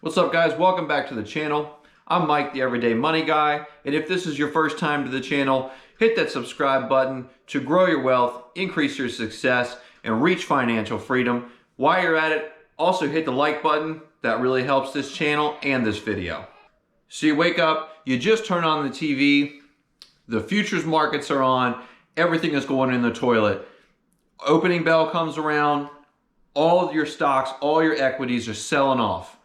What's up, guys? Welcome back to the channel. I'm Mike, the Everyday Money Guy, and if this is your first time to the channel, hit that subscribe button to grow your wealth, increase your success, and reach financial freedom. While you're at it, also hit the like button. That really helps this channel and this video. So you wake up, you just turn on the TV, the futures markets are on, everything is going in the toilet. Opening bell comes around, all of your stocks, all your equities are selling off.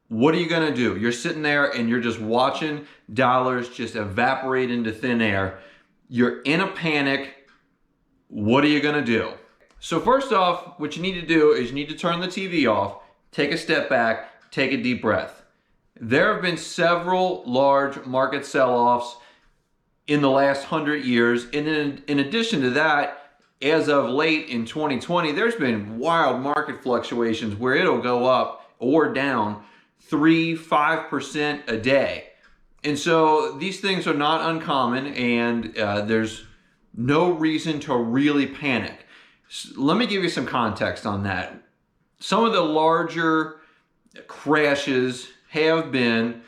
What are you going to do? You're sitting there and you're just watching dollars just evaporate into thin air. You're in a panic. What are you going to do? So first off, what you need to do is you need to turn the TV off, take a step back, take a deep breath. There have been several large market sell-offs in the last 100 years. And in addition to that, as of late in 2020, there's been wild market fluctuations where it'll go up or down 3-5% a day. And so these things are not uncommon, and there's no reason to really panic. Let me give you some context on that. Some of the larger crashes have been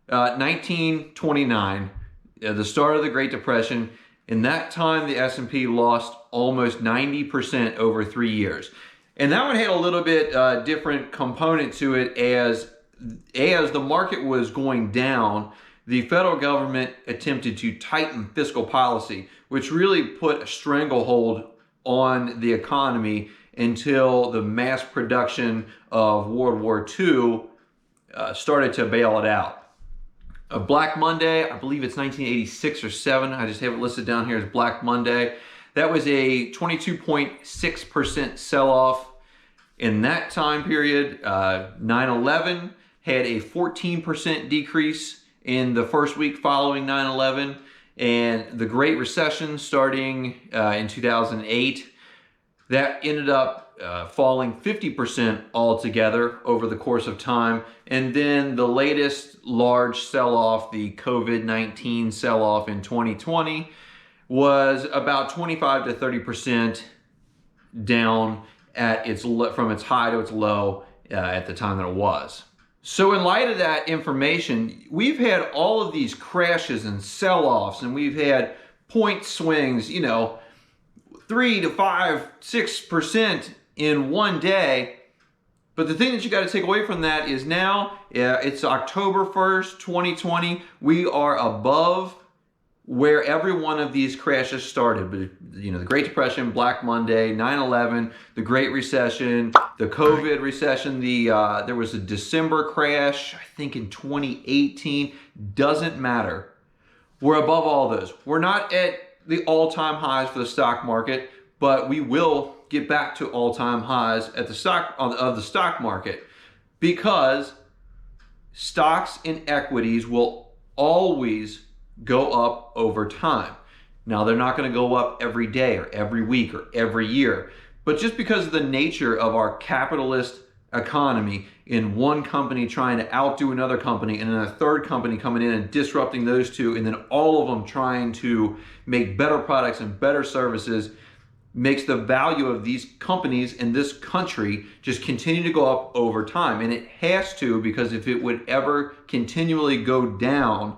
1929, the start of the Great Depression. In that time, the S&P lost almost 90% over 3 years. And that one had a little bit different component to it. As the market was going down, the federal government attempted to tighten fiscal policy, which really put a stranglehold on the economy until the mass production of World War II started to bail it out. Black Monday, I believe it's 1986 or 7. I just have it listed down here as Black Monday. That was a 22.6% sell-off. In that time period, 9/11 had a 14% decrease in the first week following 9/11, and the Great Recession starting in 2008, that ended up falling 50% altogether over the course of time. And then the latest large sell-off, the COVID-19 sell-off in 2020, was about 25 to 30% down at from its high to its low at the time that it was. So in light of that information, we've had all of these crashes and sell-offs, and we've had point swings, 3 to 5, 6% in one day. But the thing that you got to take away from that is now, it's October 1st, 2020. We are above where every one of these crashes started. But the Great Depression, Black Monday, 9/11, the Great Recession, the COVID recession, there was a December crash, I think in 2018. Doesn't matter. We're above all those. We're not at the all-time highs for the stock market, but we will get back to all-time highs at the stock market, because stocks and equities will always go up over time. Now, they're not going to go up every day or every week or every year, but just because of the nature of our capitalist economy, in one company trying to outdo another company, and then a third company coming in and disrupting those two, and then all of them trying to make better products and better services, makes the value of these companies in this country just continue to go up over time. And it has to, because if it would ever continually go down,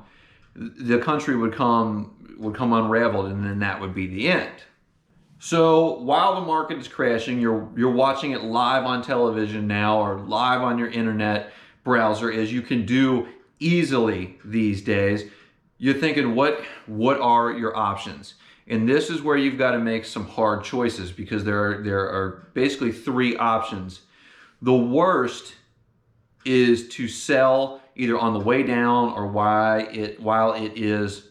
the country would come unraveled, and then that would be the end. So while the market is crashing, you're watching it live on television now, or live on your internet browser, as you can do easily these days. You're thinking, what are your options? And this is where you've got to make some hard choices, because there are basically three options. The worst is to sell either on the way down or while it is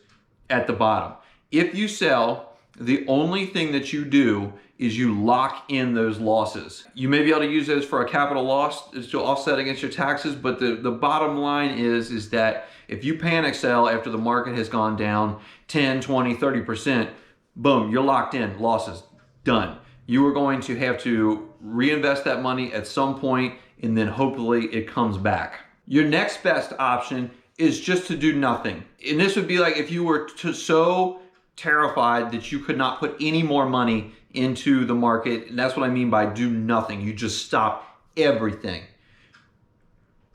at the bottom. If you sell, the only thing that you do is you lock in those losses. You may be able to use those for a capital loss to offset against your taxes, but the bottom line is that if you panic sell after the market has gone down 10, 20, 30%, boom, you're locked in, losses, done. You are going to have to reinvest that money at some point, and then hopefully it comes back. Your next best option is just to do nothing. And this would be like if you were so terrified that you could not put any more money into the market. And that's what I mean by do nothing. You just stop everything.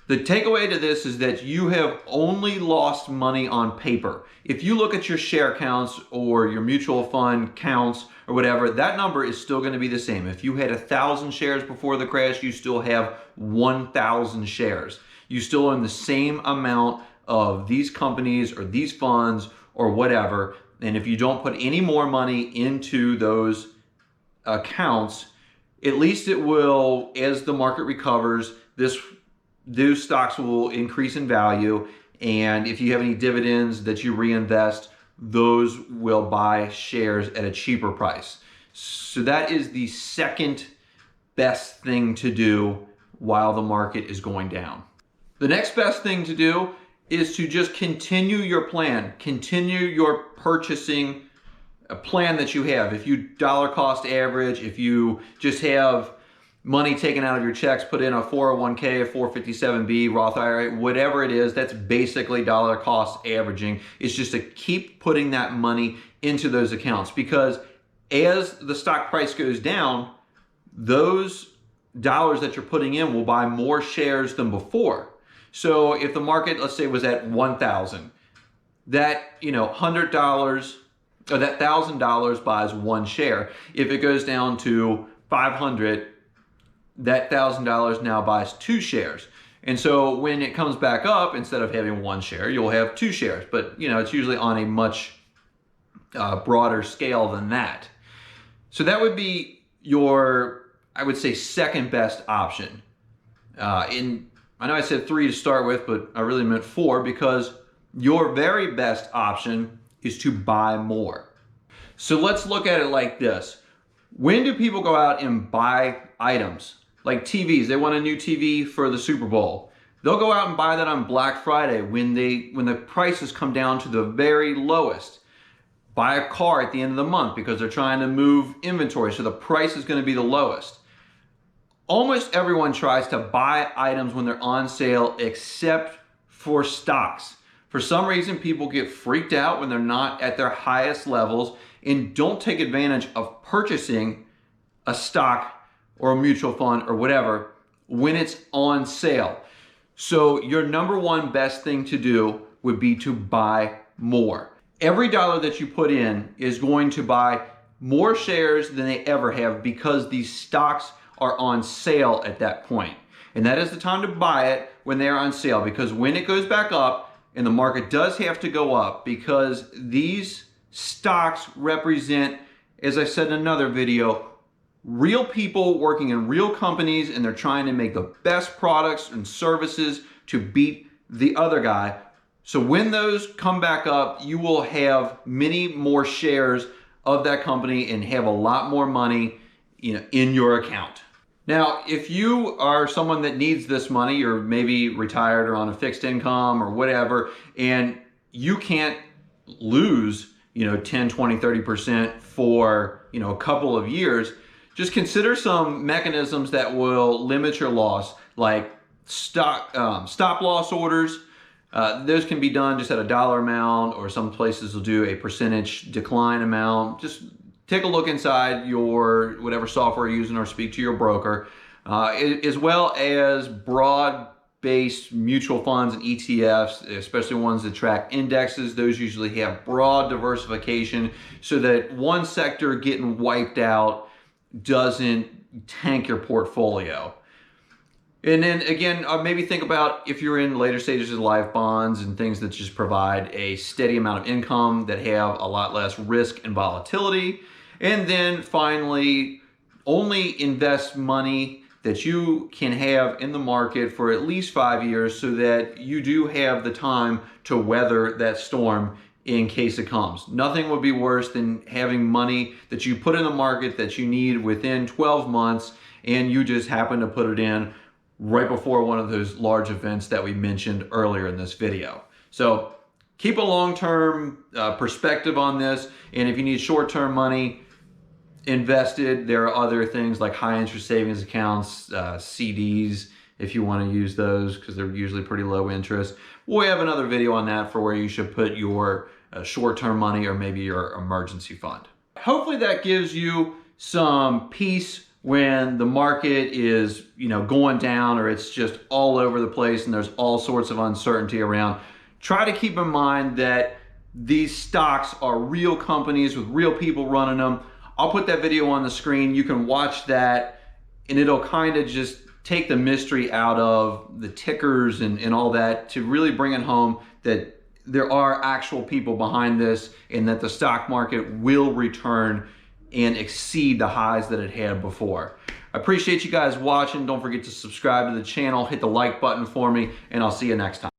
The takeaway to this is that you have only lost money on paper. If you look at your share counts or your mutual fund counts or whatever, that number is still going to be the same. If you had 1,000 shares before the crash, you still have 1,000 shares. You still own the same amount of these companies or these funds or whatever. And if you don't put any more money into those accounts, at least it will, as the market recovers, those stocks will increase in value. And if you have any dividends that you reinvest, those will buy shares at a cheaper price. So that is the second best thing to do while the market is going down. The next best thing to do is to just continue your plan, continue your purchasing plan that you have. If you dollar cost average, if you just have money taken out of your checks, put in a 401k, a 457b, Roth IRA, whatever it is, that's basically dollar cost averaging. It's just to keep putting that money into those accounts, because as the stock price goes down, those dollars that you're putting in will buy more shares than before. So if the market, let's say, was at 1,000, that $100 or that $1,000 buys one share. If it goes down to 500, that $1,000 now buys 2 shares. And so when it comes back up, instead of having 1 share, you'll have 2 shares. But it's usually on a much broader scale than that. So that would be your, I would say, second best option. I know I said 3 to start with, but I really meant 4, because your very best option is to buy more. So let's look at it like this. When do people go out and buy items? Like TVs, they want a new TV for the Super Bowl. They'll go out and buy that on Black Friday when the prices come down to the very lowest. Buy a car at the end of the month because they're trying to move inventory, so the price is going to be the lowest. Almost everyone tries to buy items when they're on sale except for stocks. For some reason, people get freaked out when they're not at their highest levels and don't take advantage of purchasing a stock or a mutual fund or whatever when it's on sale. So your number one best thing to do would be to buy more. Every dollar that you put in is going to buy more shares than they ever have, because these stocks are on sale at that point. And that is the time to buy it, when they are on sale, because when it goes back up, and the market does have to go up, because these stocks represent, as I said in another video, real people working in real companies, and they're trying to make the best products and services to beat the other guy. So when those come back up, you will have many more shares of that company and have a lot more money in your account. Now, if you are someone that needs this money, or maybe retired or on a fixed income or whatever, and you can't lose 10, 20, 30% for a couple of years, just consider some mechanisms that will limit your loss, like stop loss orders. Those can be done just at a dollar amount, or some places will do a percentage decline amount. Just take a look inside your whatever software you're using, or speak to your broker, as well as broad-based mutual funds and ETFs, especially ones that track indexes. Those usually have broad diversification, so that one sector getting wiped out doesn't tank your portfolio. And then again, maybe think about if you're in later stages of life, bonds and things that just provide a steady amount of income, that have a lot less risk and volatility. And then finally, only invest money that you can have in the market for at least 5 years, so that you do have the time to weather that storm in case it comes. Nothing would be worse than having money that you put in the market that you need within 12 months, and you just happen to put it in right before one of those large events that we mentioned earlier in this video. So keep a long-term perspective on this. And if you need short-term money invested, there are other things like high interest savings accounts, CDs, if you want to use those, because they're usually pretty low interest. We have another video on that for where you should put your short-term money, or maybe your emergency fund. Hopefully that gives you some peace when the market is, going down, or it's just all over the place and there's all sorts of uncertainty around, try to keep in mind that these stocks are real companies with real people running them. I'll put that video on the screen. You can watch that and it'll kind of just take the mystery out of the tickers and all that, to really bring it home that there are actual people behind this and that the stock market will return and exceed the highs that it had before. I appreciate you guys watching. Don't forget to subscribe to the channel, hit the like button for me, and I'll see you next time.